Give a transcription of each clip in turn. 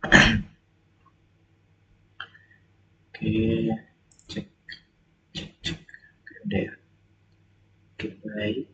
Oke, cek, cek. Oke, udah ya. Oke, baik.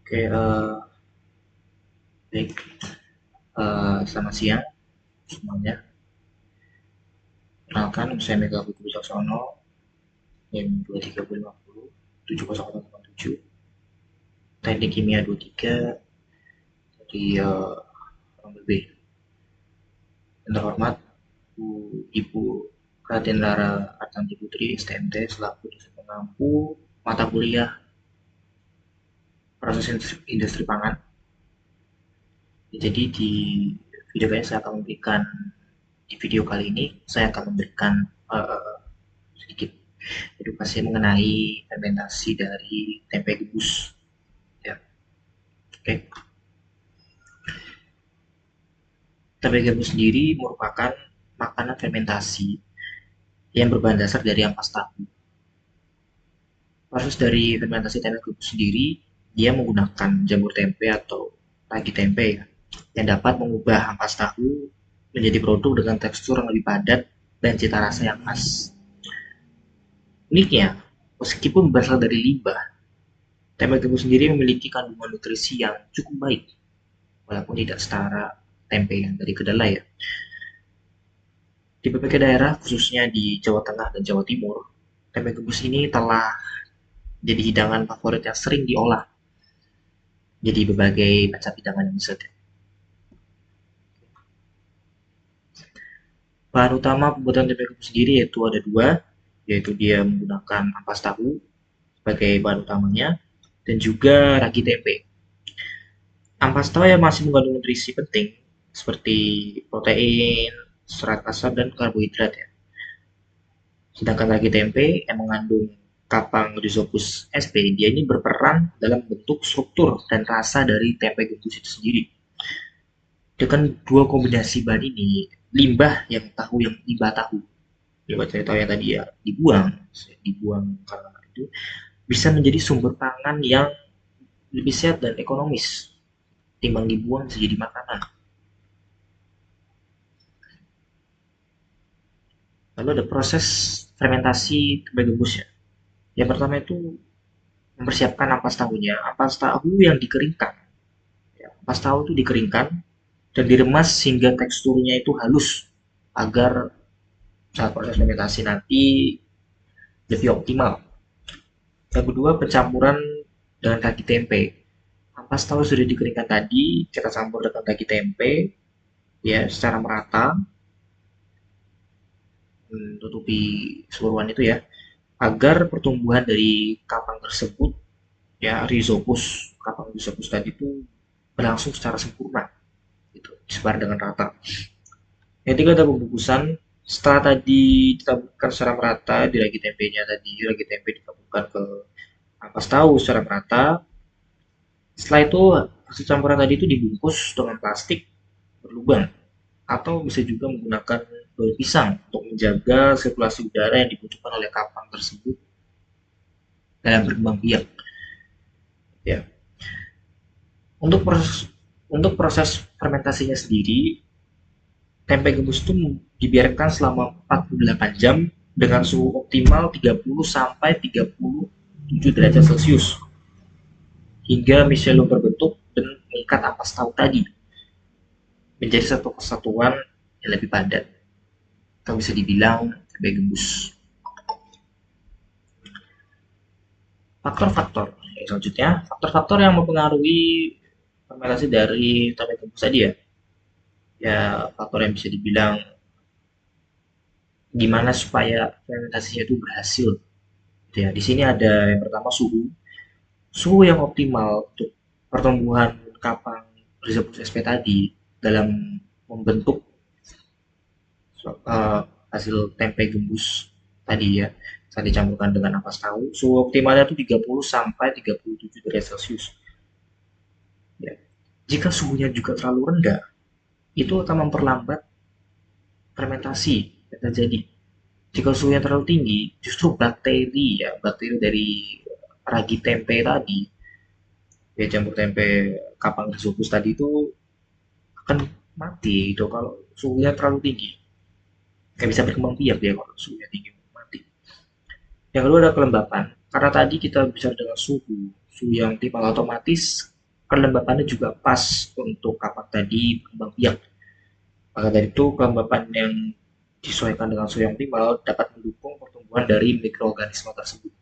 Oke, baik. Selamat siang semuanya. Perkenalkan, saya Mega Putu Caksono, NIM 23050 70087, Teknik Kimia 23 dari Orang B. Yang terhormat Bu Ibu Raden Lara Artanti Putri, STMT, selaku dosen pengampu mata kuliah proses industri pangan. Jadi di video kali saya akan memberikan di video kali ini saya akan memberikan sedikit edukasi mengenai fermentasi dari tempe gembus. Ya, oke. Tempe gembus sendiri merupakan makanan fermentasi yang berbahan dasar dari ampas tahu. Proses dari fermentasi tempe gembus sendiri, dia menggunakan jamur tempe atau ragi tempe ya, yang dapat mengubah ampas tahu menjadi produk dengan tekstur yang lebih padat dan cita rasa yang khas. Uniknya, meskipun berasal dari limbah, tempe gembus sendiri memiliki kandungan nutrisi yang cukup baik, walaupun tidak setara tempe yang dari kedelai ya. Di berbagai daerah, khususnya di Jawa Tengah dan Jawa Timur, tempe gembus ini telah jadi hidangan favorit yang sering diolah jadi berbagai macam hidangan yang bisa. Bahan utama pembuatan tempe gembus sendiri yaitu ada dua, yaitu dia menggunakan ampas tahu sebagai bahan utamanya dan juga ragi tempe. Ampas tahu yang masih mengandung nutrisi penting seperti protein, serat asam dan karbohidrat ya. Sedangkan ragi tempe yang mengandung kapang Rhizopus sp, dia ini berperan dalam bentuk struktur dan rasa dari tempe gembus itu sendiri. Dengan dua kombinasi bahan ini, limbah tahu, limbah dari tahu yang tadi ya dibuang karena itu bisa menjadi sumber pangan yang lebih sehat dan ekonomis timbang dibuang bisa jadi makanan. Lalu ada proses fermentasi tempe gembusnya. Yang pertama itu mempersiapkan ampas tahunya. Ampas tahu yang dikeringkan. Ya, ampas tahu itu dikeringkan dan diremas hingga teksturnya itu halus agar saat proses fermentasi nanti lebih optimal. Yang kedua, pencampuran dengan kaki tempe. Ampas tahu sudah dikeringkan tadi, kita campur dengan kaki tempe ya secara merata, tutupi seluruhan itu ya, agar pertumbuhan dari kapang tersebut ya kapang rhizopus tadi itu berlangsung secara sempurna, gitu, disebar dengan rata. Yang ketiga ada pembungkusan. Setelah tadi ditaburkan secara merata di ragi tempenya tadi, ragi tempe ditaburkan ke ampas tahu secara merata. Setelah itu hasil campuran tadi itu dibungkus dengan plastik berlubang atau bisa juga menggunakan daun pisang untuk menjaga sirkulasi udara yang dibutuhkan oleh kapang tersebut dalam berkembang biak. Ya, untuk proses fermentasinya sendiri, tempe gembus itu dibiarkan selama 48 jam dengan suhu optimal 30 sampai 37 derajat Celcius hingga micelum terbentuk dan mengikat ampas tahu tadi menjadi satu kesatuan yang lebih padat atau bisa dibilang tempe gembus. Faktor-faktor yang selanjutnya, faktor-faktor yang mempengaruhi fermentasi dari tempe gembus tadi ya, ya faktor yang bisa dibilang gimana supaya fermentasinya itu berhasil. Ya, di sini ada yang pertama suhu, suhu yang optimal untuk pertumbuhan kapang Rhizopus sp tadi dalam membentuk hasil tempe gembus. tadi ya, saat dicampurkan dengan ampas tahu, suhu optimalnya itu 30 sampai 37 derajat Celcius. Ya. Jika suhunya juga terlalu rendah, itu akan memperlambat fermentasi yang terjadi. Jika suhunya terlalu tinggi, justru bakteri ya, bakteri dari ragi tempe tadi, ya campur tempe kapang Rhizopus tadi itu akan mati itu kalau suhunya terlalu tinggi. Nggak bisa berkembang biak dia kalau suhunya tinggi, mati. Yang kedua ada kelembapan. Karena tadi kita bicara dengan suhu yang optimal, otomatis kelembapannya juga pas untuk kapak tadi berkembang biak. Maka dari itu kelembapan yang disesuaikan dengan suhu yang optimal dapat mendukung pertumbuhan dari mikroorganisme tersebut.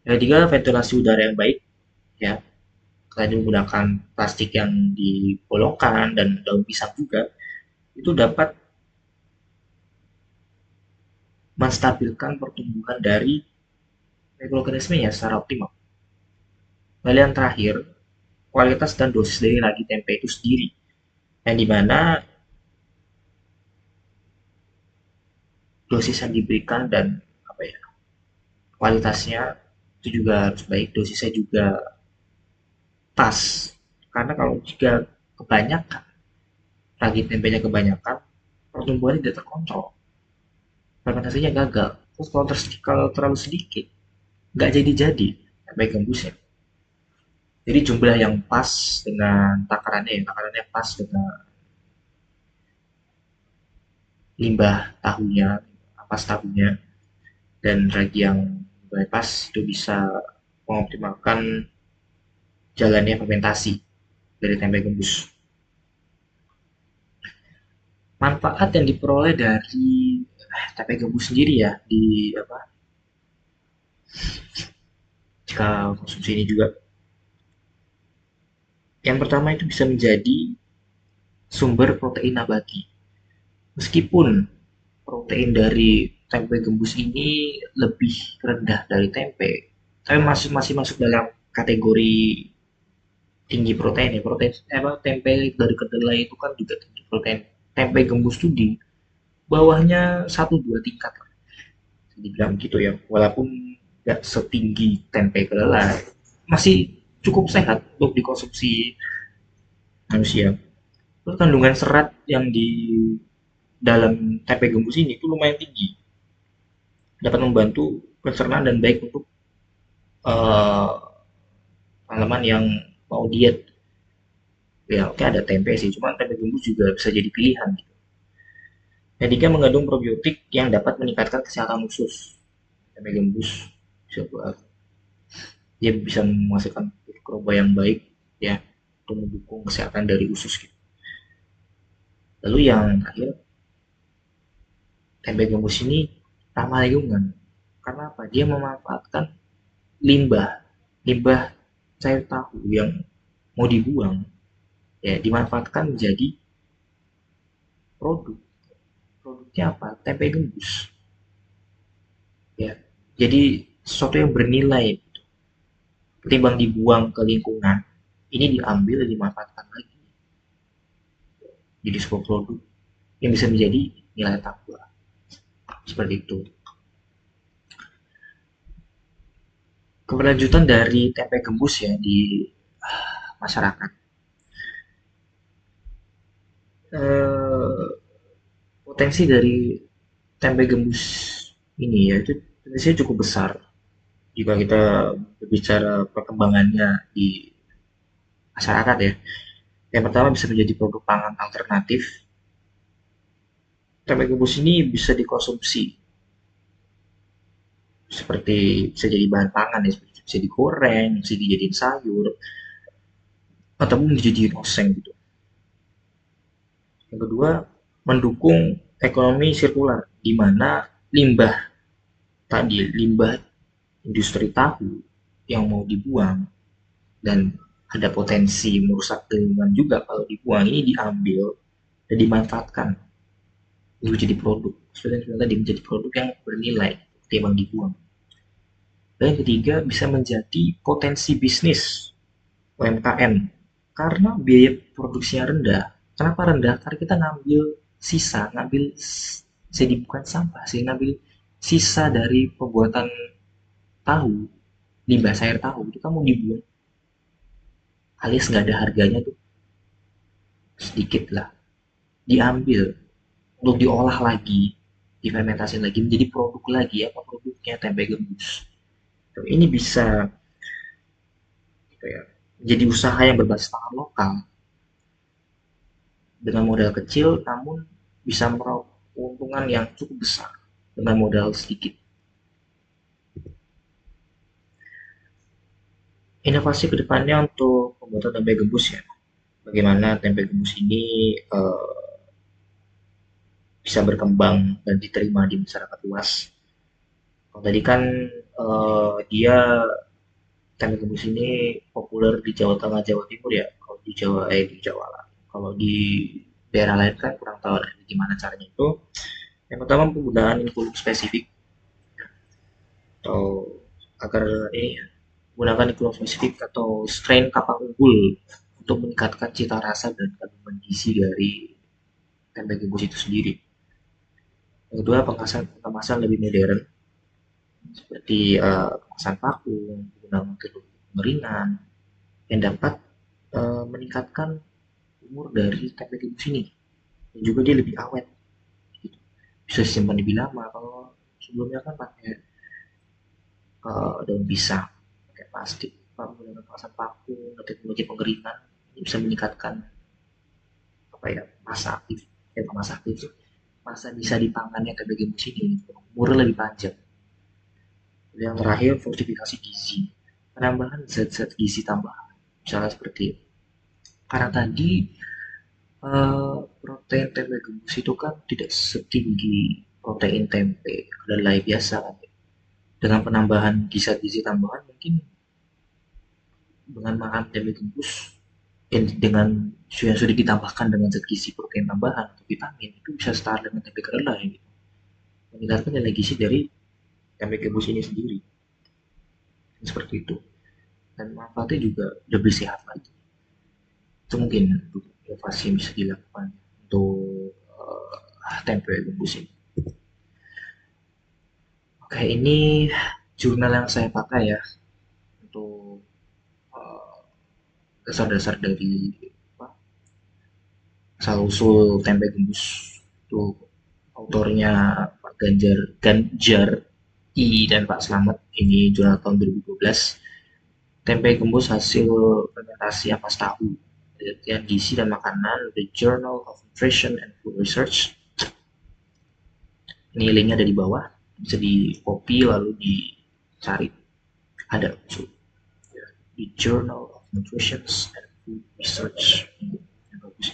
Yang ketiga, ventilasi udara yang baik, ya. Selain menggunakan plastik yang dibolongkan dan daun pisang juga, itu dapat menstabilkan pertumbuhan dari mikroorganismenya secara optimal. Lalu yang terakhir, kualitas dan dosis dari ragi tempe itu sendiri, yang dimana dosis yang diberikan dan apa ya, kualitasnya itu juga harus baik, dosisnya juga pas. Karena kalau jika kebanyakan, ragi tempenya kebanyakan, pertumbuhannya tidak terkontrol, fermentasinya gagal. Terus kalau terlalu sedikit, nggak jadi-jadi tempe gembusnya. Jadi jumlah yang pas dengan takarannya pas dengan limbah tahunya, ampas tahunya, dan ragi yang pas itu bisa mengoptimalkan jalannya fermentasi dari tempe gembus. Manfaat yang diperoleh dari tempe gembus sendiri ya di apa? Jika konsumsi ini juga, yang pertama itu bisa menjadi sumber protein nabati. Meskipun protein dari tempe gembus ini lebih rendah dari tempe, tapi masih masuk dalam kategori tinggi protein ya. Protein tempe dari kedelai itu kan juga tinggi protein. Tempe gembus tuh di bawahnya satu dua tingkat lah, dibilang gitu ya. Walaupun nggak setinggi tempe kedelai, masih cukup sehat untuk dikonsumsi manusia. Terus kandungan serat yang di dalam tempe gembus ini itu lumayan tinggi, dapat membantu pencernaan dan baik untuk uh, teman-teman yang mau diet. Ya oke ada tempe sih, cuman tempe gembus juga bisa jadi pilihan gitu. Yang ketiga mengandung probiotik yang dapat meningkatkan kesehatan usus. Tempe gembus bisa buat dia bisa menghasilkan mikroba yang baik ya untuk mendukung kesehatan dari usus gitu. Lalu yang terakhir, tempe gembus ini ramah lingkungan. Karena apa? Dia memanfaatkan limbah limbah cair tahu yang mau dibuang ya dimanfaatkan menjadi produk. Produknya apa? Tempe gembus ya. Jadi sesuatu yang bernilai ketimbang dibuang ke lingkungan, ini diambil dan dimanfaatkan lagi jadi sebuah produk yang bisa menjadi nilai tambah seperti itu. Keberlanjutan dari tempe gembus ya di masyarakat, potensi dari tempe gembus ini ya itu potensinya cukup besar jika kita berbicara perkembangannya di masyarakat ya. Yang pertama bisa menjadi produk pangan alternatif. Tempe gembus ini bisa dikonsumsi seperti bisa jadi bahan pangan ya, bisa digoreng, bisa dijadiin sayur, ataupun dijadiin oseng gitu. Yang kedua, mendukung ekonomi sirkular, di mana limbah tadi, limbah industri tahu yang mau dibuang dan ada potensi merusak lingkungan juga kalau dibuang ini diambil dan dimanfaatkan untuk jadi produk. Sebenarnya tadi menjadi produk yang bernilai ketimbang dibuang. Dan yang ketiga bisa menjadi potensi bisnis UMKM karena biaya produksinya rendah. Kenapa rendah? Karena kita ngambil sisa, ngambil jadi bukan sampah sih, ngambil sisa dari pembuatan tahu, limbah sayur tahu itu kan mau dibuang, alias nggak ada harganya tuh, sedikit lah diambil untuk diolah lagi, difermentasi lagi menjadi produk lagi. Apa produknya? Tempe gembus. Ini bisa ya, menjadi usaha yang berbasis pangan lokal dengan modal kecil, namun bisa meraup keuntungan yang cukup besar dengan modal sedikit. Inovasi kedepannya untuk pembuatan tempe gembus ya, bagaimana tempe gembus ini bisa berkembang dan diterima di masyarakat luas. Kalau tadi kan dia tempe gembus ini populer di Jawa Tengah, Jawa Timur ya. Kalau di Jawa, di Jawa lah. Kalau di daerah lain kan kurang tahu lah gimana caranya itu. Yang pertama penggunaan kurikulum spesifik atau agar ini ya, menggunakan kurikulum spesifik atau strain kapak unggul untuk meningkatkan cita rasa dan kandungan gizi dari tempe gembus itu sendiri. Yang kedua, pengemasan lebih modern seperti kemasan vakum, penggunaan metode pengeringan yang dapat meningkatkan umur dari tempe gembus ini, dan juga dia lebih awet gitu. Bisa simpan lebih lama. Kalau sebelumnya kan pakai daun pisang, pakai plastik, menggunakan kemasan vakum, teknologi pengeringan, ini bisa meningkatkan apa ya, masa aktif, masa aktif, masa bisa dipangannya tempe gembus ini, umurnya lebih panjang. Yang terakhir, fortifikasi gizi, penambahan zat-zat gizi tambahan, misalnya seperti karena tadi protein tempe gembus itu kan tidak setinggi protein tempe kedelai biasa kan. Dengan penambahan gizi tambahan mungkin dengan makan tempe gembus dengan yang sudah ditambahkan dengan zat gizi protein tambahan atau vitamin itu bisa setara dengan tempe kedelai gitu. Meningkatkan nilai gizi dari tempe gembus ini sendiri. Seperti itu. Dan manfaatnya juga lebih sehat lagi. Itu mungkin untuk inovasi yang bisa dilakukan untuk tempe gembus ini. Oke, ini jurnal yang saya pakai ya untuk uh, dasar-dasar dari asal usul tempe gembus. Itu autornya Pak Ganjar I dan Pak Slamet. Ini jurnal tahun 2012. Tempe gembus hasil fermentasi ampas tahu. Penelitian gizi dan makanan, The Journal of Nutrition and Food Research. Ini linknya ada di bawah, bisa di copy lalu dicari, ada muncul. The Journal of Nutrition and Food Research. Ini yang bagus.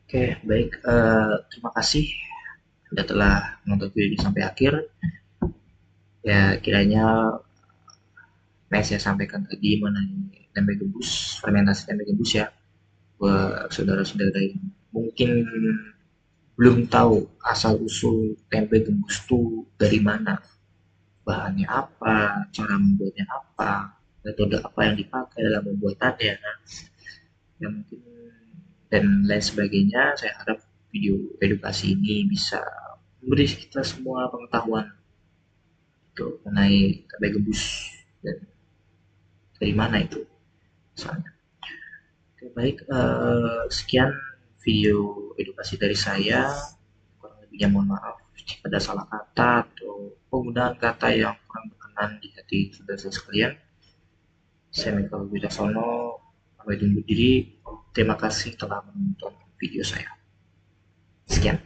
Oke, baik. Terima kasih Anda telah menonton video ini sampai akhir. Ya, kiranya yang saya sampaikan tadi mengenai tempe gembus, fermentasi tempe gembus ya, buat saudara-saudara yang mungkin belum tahu asal usul tempe gembus itu dari mana, bahannya apa, cara membuatnya apa, metode apa yang dipakai dalam pembuatannya, yang mungkin dan lain sebagainya. Saya harap video edukasi ini bisa memberi kita semua pengetahuan itu mengenai tempe gembus dan dari mana itu misalnya. Oke, baik, sekian video edukasi dari saya. Kurang lebihnya mohon maaf jika ada salah kata atau penggunaan kata yang kurang berkenan di hati saudara-saudara sekalian. Saya Michael Wicaksono, pamit undur diri. Terima kasih telah menonton video saya. Sekian.